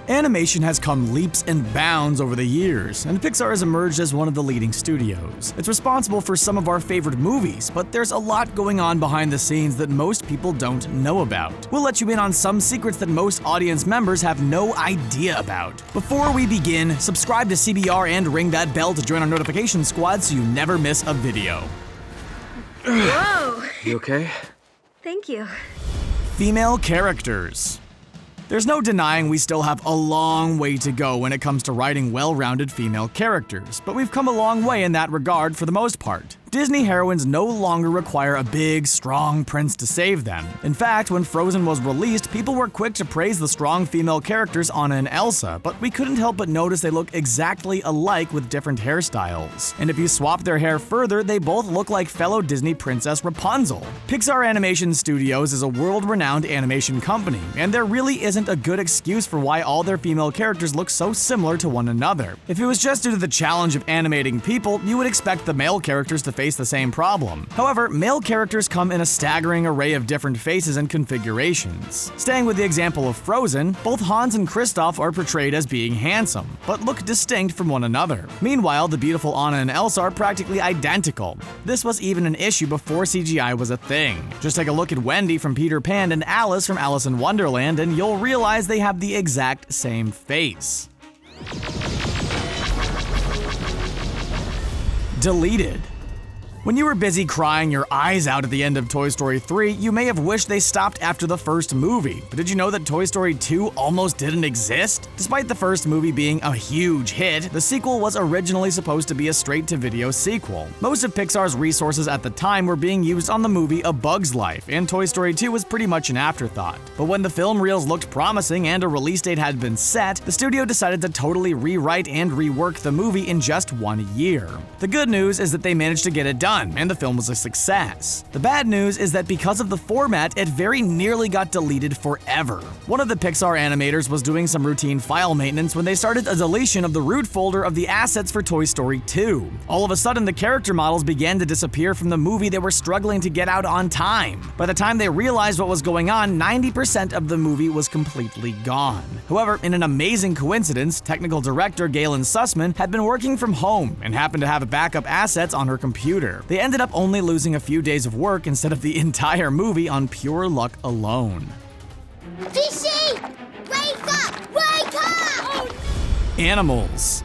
Animation has come leaps and bounds over the years, and Pixar has emerged as one of the leading studios. It's responsible for some of our favorite movies, but there's a lot going on behind the scenes that most people don't know about. We'll let you in on some secrets that most audience members have no idea about. Before we begin, subscribe to CBR and ring that bell to join our notification squad so you never miss a video. Whoa! You okay? Thank you. Female characters. There's no denying we still have a long way to go when it comes to writing well-rounded female characters, but we've come a long way in that regard for the most part. Disney heroines no longer require a big, strong prince to save them. In fact, when Frozen was released, people were quick to praise the strong female characters Anna and Elsa, but we couldn't help but notice they look exactly alike with different hairstyles. And if you swap their hair further, they both look like fellow Disney princess Rapunzel. Pixar Animation Studios is a world-renowned animation company, and there really isn't a good excuse for why all their female characters look so similar to one another. If it was just due to the challenge of animating people, you would expect the male characters to face the same problem. However, male characters come in a staggering array of different faces and configurations. Staying with the example of Frozen, both Hans and Kristoff are portrayed as being handsome, but look distinct from one another. Meanwhile, the beautiful Anna and Elsa are practically identical. This was even an issue before CGI was a thing. Just take a look at Wendy from Peter Pan and Alice from Alice in Wonderland, and you'll realize they have the exact same face. Deleted. When you were busy crying your eyes out at the end of Toy Story 3, you may have wished they stopped after the first movie. But did you know that Toy Story 2 almost didn't exist? Despite the first movie being a huge hit, the sequel was originally supposed to be a straight-to-video sequel. Most of Pixar's resources at the time were being used on the movie A Bug's Life, and Toy Story 2 was pretty much an afterthought. But when the film reels looked promising and a release date had been set, the studio decided to totally rewrite and rework the movie in just 1 year. The good news is that they managed to get it done, and the film was a success. The bad news is that because of the format, it very nearly got deleted forever. One of the Pixar animators was doing some routine file maintenance when they started a deletion of the root folder of the assets for Toy Story 2. All of a sudden, the character models began to disappear from the movie they were struggling to get out on time. By the time they realized what was going on, 90% of the movie was completely gone. However, in an amazing coincidence, technical director Galen Sussman had been working from home and happened to have backup assets on her computer. They ended up only losing a few days of work instead of the entire movie on pure luck alone. Fishy! Wake up! Wake up! Animals.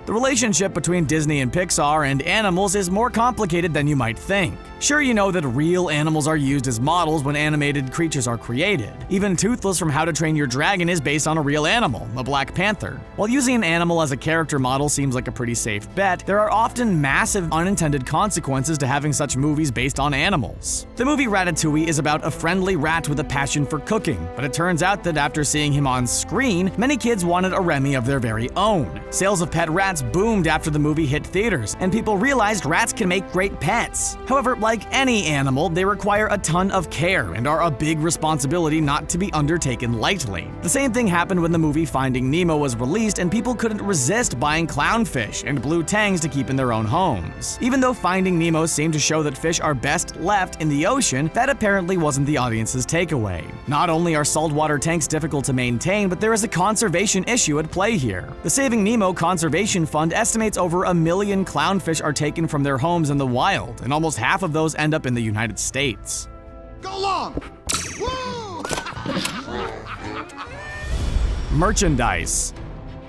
The relationship between Disney and Pixar and animals is more complicated than you might think. Sure, you know that real animals are used as models when animated creatures are created. Even Toothless from How to Train Your Dragon is based on a real animal, a black panther. While using an animal as a character model seems like a pretty safe bet, there are often massive unintended consequences to having such movies based on animals. The movie Ratatouille is about a friendly rat with a passion for cooking, but it turns out that after seeing him on screen, many kids wanted a Remy of their very own. Sales of pet rats boomed after the movie hit theaters, and people realized rats can make great pets. However, like any animal, they require a ton of care and are a big responsibility not to be undertaken lightly. The same thing happened when the movie Finding Nemo was released and people couldn't resist buying clownfish and blue tangs to keep in their own homes. Even though Finding Nemo seemed to show that fish are best left in the ocean, that apparently wasn't the audience's takeaway. Not only are saltwater tanks difficult to maintain, but there is a conservation issue at play here. The Saving Nemo Conservation Fund estimates over 1 million clownfish are taken from their homes in the wild, and almost half of those end up in the United States. Go long! Woo! Merchandise.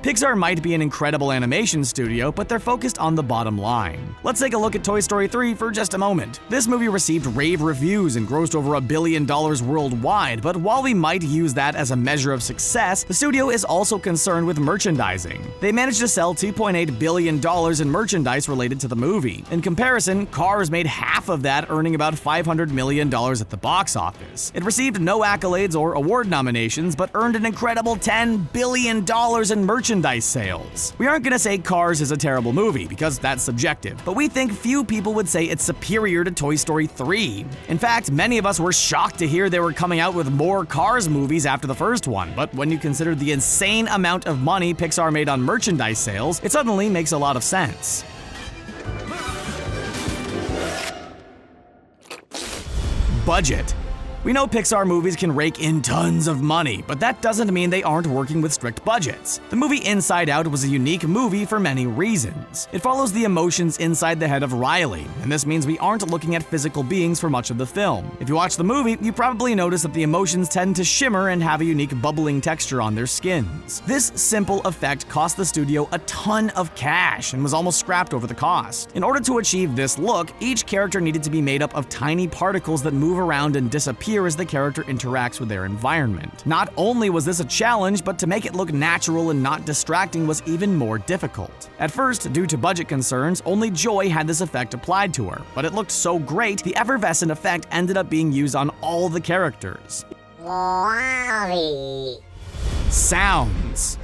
Pixar might be an incredible animation studio, but they're focused on the bottom line. Let's take a look at Toy Story 3 for just a moment. This movie received rave reviews and grossed over $1 billion worldwide, but while we might use that as a measure of success, the studio is also concerned with merchandising. They managed to sell $2.8 billion in merchandise related to the movie. In comparison, Cars made half of that, earning about $500 million at the box office. It received no accolades or award nominations, but earned an incredible $10 billion in merchandise sales. We aren't gonna say Cars is a terrible movie, because that's subjective, but we think few people would say it's superior to Toy Story 3. In fact, many of us were shocked to hear they were coming out with more Cars movies after the first one, but when you consider the insane amount of money Pixar made on merchandise sales, it suddenly makes a lot of sense. Budget. We know Pixar movies can rake in tons of money, but that doesn't mean they aren't working with strict budgets. The movie Inside Out was a unique movie for many reasons. It follows the emotions inside the head of Riley, and this means we aren't looking at physical beings for much of the film. If you watch the movie, you probably notice that the emotions tend to shimmer and have a unique bubbling texture on their skins. This simple effect cost the studio a ton of cash and was almost scrapped over the cost. In order to achieve this look, each character needed to be made up of tiny particles that move around and disappear as the character interacts with their environment. Not only was this a challenge, but to make it look natural and not distracting was even more difficult. At first, due to budget concerns, only Joy had this effect applied to her, but it looked so great, the effervescent effect ended up being used on all the characters. WALL-E. Sounds.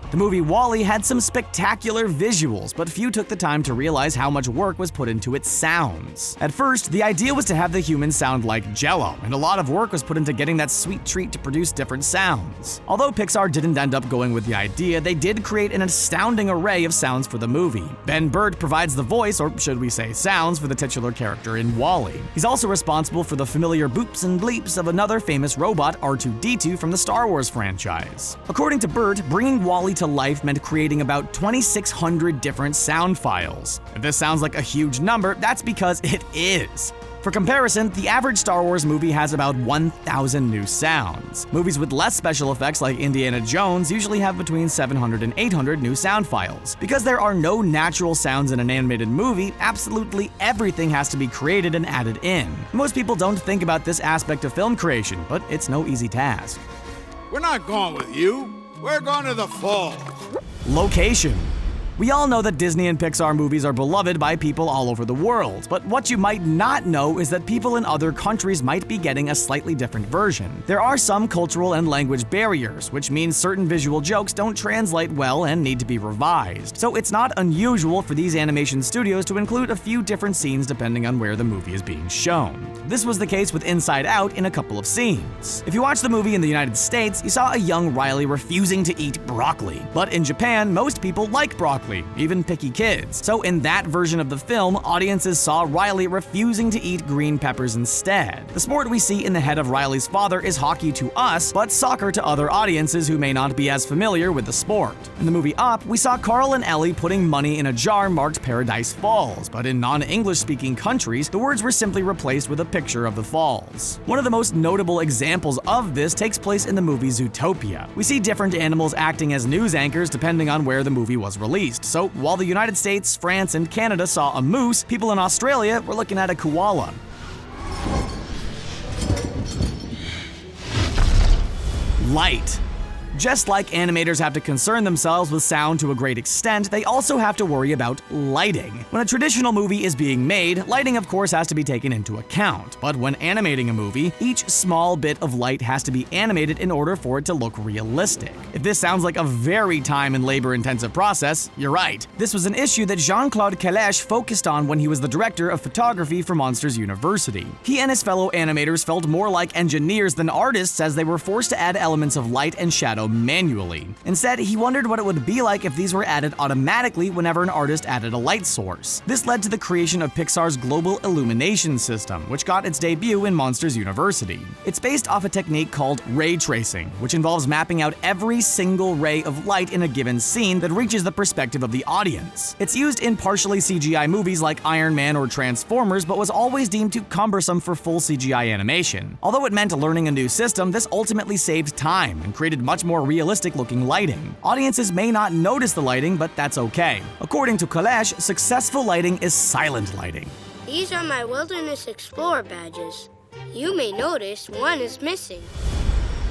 The movie WALL-E had some spectacular visuals, but few took the time to realize how much work was put into its sounds. At first, the idea was to have the humans sound like Jell-O, and a lot of work was put into getting that sweet treat to produce different sounds. Although Pixar didn't end up going with the idea, they did create an astounding array of sounds for the movie. Ben Burtt provides the voice, or should we say sounds, for the titular character in WALL-E. He's also responsible for the familiar boops and bleeps of another famous robot, R2-D2 from the Star Wars franchise. According to Burtt, bringing WALL-E to life meant creating about 2,600 different sound files. If this sounds like a huge number, that's because it is. For comparison, the average Star Wars movie has about 1,000 new sounds. Movies with less special effects like Indiana Jones usually have between 700 and 800 new sound files. Because there are no natural sounds in an animated movie, absolutely everything has to be created and added in. Most people don't think about this aspect of film creation, but it's no easy task. We're not going with you. We're going to the falls. Location. We all know that Disney and Pixar movies are beloved by people all over the world, but what you might not know is that people in other countries might be getting a slightly different version. There are some cultural and language barriers, which means certain visual jokes don't translate well and need to be revised. So it's not unusual for these animation studios to include a few different scenes depending on where the movie is being shown. This was the case with Inside Out in a couple of scenes. If you watch the movie in the United States, you saw a young Riley refusing to eat broccoli. But in Japan, most people like broccoli, even picky kids. So in that version of the film, audiences saw Riley refusing to eat green peppers instead. The sport we see in the head of Riley's father is hockey to us, but soccer to other audiences who may not be as familiar with the sport. In the movie Up, we saw Carl and Ellie putting money in a jar marked Paradise Falls, but in non-English speaking countries, the words were simply replaced with a picture of the falls. One of the most notable examples of this takes place in the movie Zootopia. We see different animals acting as news anchors depending on where the movie was released. So while the United States, France, and Canada saw a moose, people in Australia were looking at a koala. Light. Just like animators have to concern themselves with sound to a great extent, they also have to worry about lighting. When a traditional movie is being made, lighting of course has to be taken into account. But when animating a movie, each small bit of light has to be animated in order for it to look realistic. If this sounds like a very time and labor-intensive process, you're right. This was an issue that Jean-Claude Calèche focused on when he was the director of photography for Monsters University. He and his fellow animators felt more like engineers than artists as they were forced to add elements of light and shadow manually. Instead, he wondered what it would be like if these were added automatically whenever an artist added a light source. This led to the creation of Pixar's global illumination system, which got its debut in Monsters University. It's based off a technique called ray tracing, which involves mapping out every single ray of light in a given scene that reaches the perspective of the audience. It's used in partially CGI movies like Iron Man or Transformers, but was always deemed too cumbersome for full CGI animation. Although it meant learning a new system, this ultimately saved time and created much more realistic-looking lighting. Audiences may not notice the lighting, but that's okay. According to Calèche, successful lighting is silent lighting. These are my Wilderness Explorer badges. You may notice one is missing.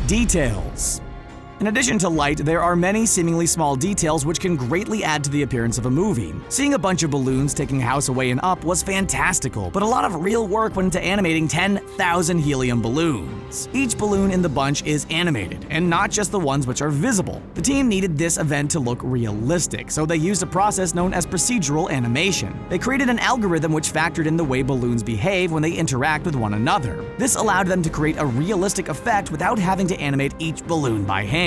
Details. In addition to light, there are many seemingly small details which can greatly add to the appearance of a movie. Seeing a bunch of balloons taking a house away in Up was fantastical, but a lot of real work went into animating 10,000 helium balloons. Each balloon in the bunch is animated, and not just the ones which are visible. The team needed this event to look realistic, so they used a process known as procedural animation. They created an algorithm which factored in the way balloons behave when they interact with one another. This allowed them to create a realistic effect without having to animate each balloon by hand.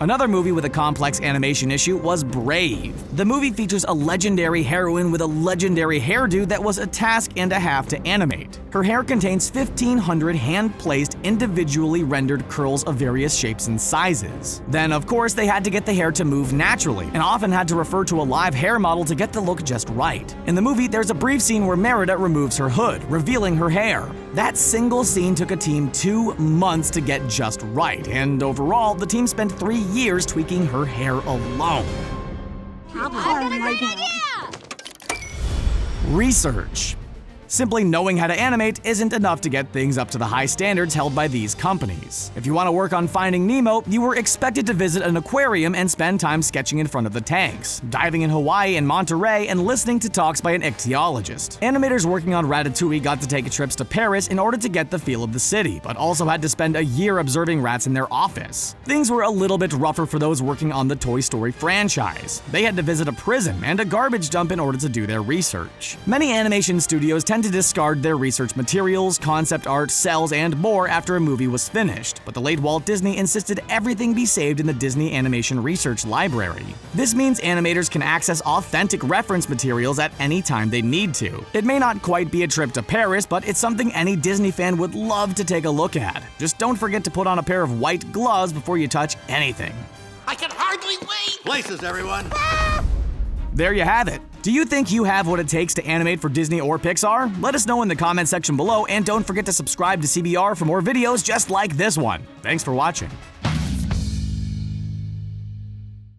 Another movie with a complex animation issue was Brave. The movie features a legendary heroine with a legendary hairdo that was a task and a half to animate. Her hair contains 1,500 hand-placed, individually rendered curls of various shapes and sizes. Then, of course, they had to get the hair to move naturally, and often had to refer to a live hair model to get the look just right. In the movie, there's a brief scene where Merida removes her hood, revealing her hair. That single scene took a team 2 months to get just right, and overall, the team spent 3 years tweaking her hair alone. Research. Simply knowing how to animate isn't enough to get things up to the high standards held by these companies. If you want to work on Finding Nemo, you were expected to visit an aquarium and spend time sketching in front of the tanks, diving in Hawaii and Monterey, and listening to talks by an ichthyologist. Animators working on Ratatouille got to take trips to Paris in order to get the feel of the city, but also had to spend a year observing rats in their office. Things were a little bit rougher for those working on the Toy Story franchise. They had to visit a prison and a garbage dump in order to do their research. Many animation studios tend to discard their research materials, concept art, cells, and more after a movie was finished, but the late Walt Disney insisted everything be saved in the Disney Animation Research Library. This means animators can access authentic reference materials at any time they need to. It may not quite be a trip to Paris, but it's something any Disney fan would love to take a look at. Just don't forget to put on a pair of white gloves before you touch anything. I can hardly wait! Places, everyone! There you have it. Do you think you have what it takes to animate for Disney or Pixar? Let us know in the comment section below, and don't forget to subscribe to CBR for more videos just like this one. Thanks for watching.